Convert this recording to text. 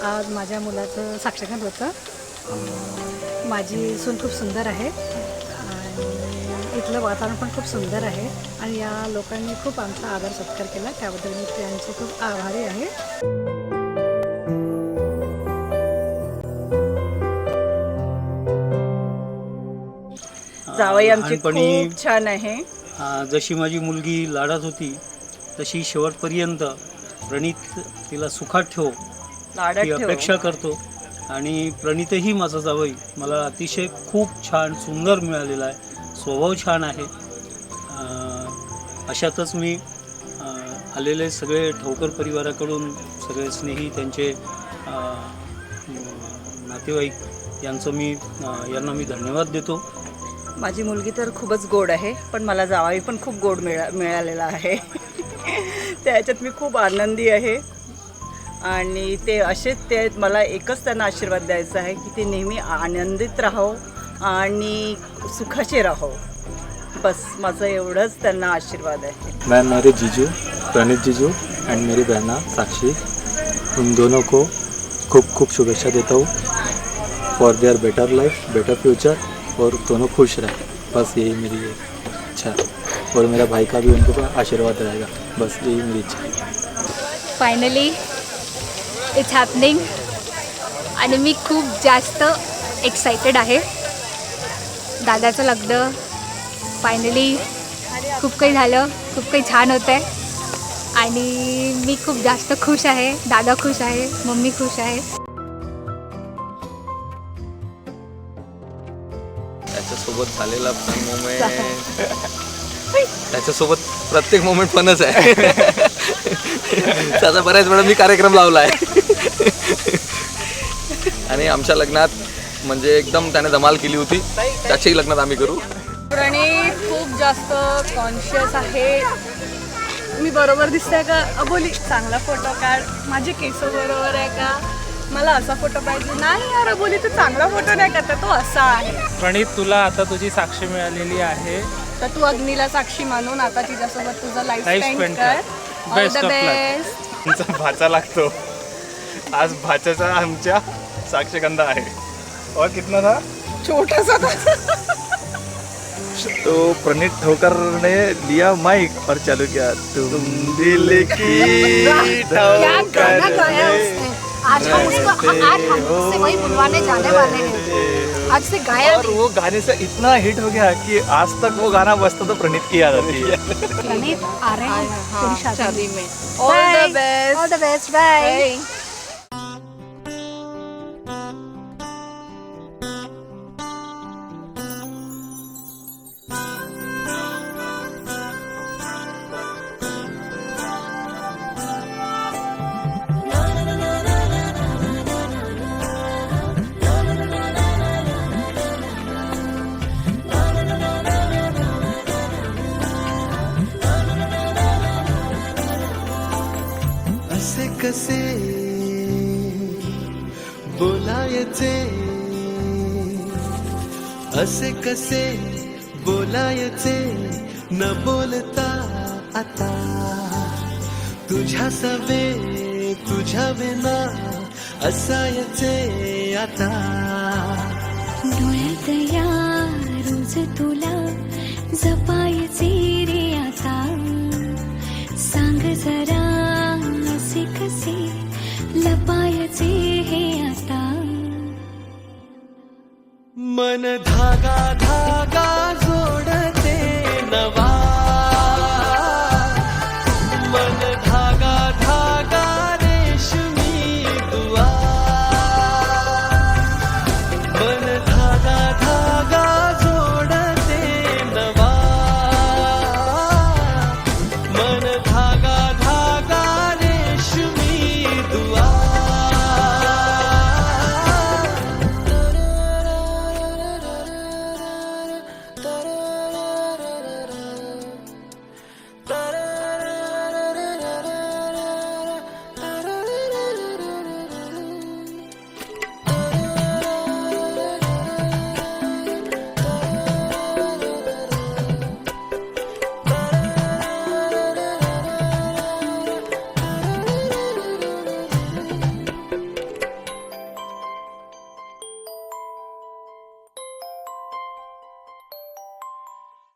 आज माझ्या मुलाचं साक्षगंध होतं। माझी सून खूप सुंदर आहे आणि इथलं वातावरण पण खूप सुंदर आहे आणि या लोकांनी खूप आमचा आदर सत्कार केला, त्याबद्दल मी त्यांचे खूप आभारी आहे। जावई आमची खूप छान आहे। जशी माझी मुलगी लाडात होती तशी शेवटपर्यंत प्रणित तिला सुखात ठेव ही अपेक्षा करतो आणि प्रणितही माझा जावई मला अतिशय खूप छान सुंदर मिळालेला आहे, स्वभाव छान आहे। अशातच मी आलेले सगळे ठोकर परिवाराकडून सगळे स्नेही त्यांचे नातेवाईक यांना मी धन्यवाद देतो। माझी मुलगी तर खूपच गोड आहे, पण मला जावई पण खूप गोड मिळालेला आहे। त्याच्यात मी खूप आनंदी आहे आणि ते असेच ते मला एकच त्यांना आशीर्वाद द्यायचा आहे की ते नेहमी आनंदित राहो आणि सुखाचे राहो, बस माझं एवढंच त्यांना आशीर्वाद आहे। मैं मेरे जीजू प्रणित जीजू एंड मेरी बहना साक्षी, उन दोनों को खूब खूब शुभेच्छा देता हूँ for their better life, better future, और दोनों खुश रहे, बस यही मेरी इच्छा है। और मेरा भाई का भी उनको आशीर्वाद रहेगा, बस यही मेरी इच्छा है। फायनली इट्स हॅपनिंग आणि मी खूप जास्त एक्सायटेड आहे। दादाचं लग्न फायनली खूप काही झालं, खूप काही छान होतं आहे आणि मी खूप जास्त खुश आहे। दादा खुश आहे, मम्मी खुश आहे। त्याच्यासोबत झालेला फन मोमेंट, त्याच्यासोबत प्रत्येक मोमेंट फनच आहे। त्याचा बऱ्याच वेळा मी कार्यक्रम लावला आहे आणि आमच्या लग्नात म्हणजे एकदम त्याने धमाल केली होती, त्याच्याही लग्नात आम्ही करू। प्रणित खूप जास्त कॉन्शियस आहे। मी बरोबर दिसते का? अबोली चांगला फोटो काढ, माझे केस बरोबर आहे का, मला असा फोटो पाहिजे। नाही यार अबोली तू चांगला फोटो नाही करता, तो असा आहे। प्रणित तुला आता तुझी साक्षी मिळालेली आहे, तर तू अग्नीला साक्षी मानून आता तिच्यासोबत तुझा लाईफ Life स्पेंड spend कर। कर। All Best the of luck. Best. आमचा भाचा लागतो आज, भाच्याचा आमच्या साक्षगंध आहे। और कितना था? छोटासा तो प्रणित ठोकर ने लिया माइक और चालू किया, तुम दिल की क्या गाना ठोकर गाया उसने। आज हम उससे वही बुलवाने जाने वाले हैं। आज से गाया और वो गाने से इतना हिट हो गया कि आज तक वो गाना बजता तो प्रणित की याद आती है। प्रणित आ रहे हैं तेरी शादी में। All the best. All the best, bye. असे कसे बोलायचे, असे कसे बोलायचे, न बोलता आता तुझ्या सवे तुझ्या विना असायचे आता। डोळ्यात या रोज तुला जपायचे रे आता, सांग जरा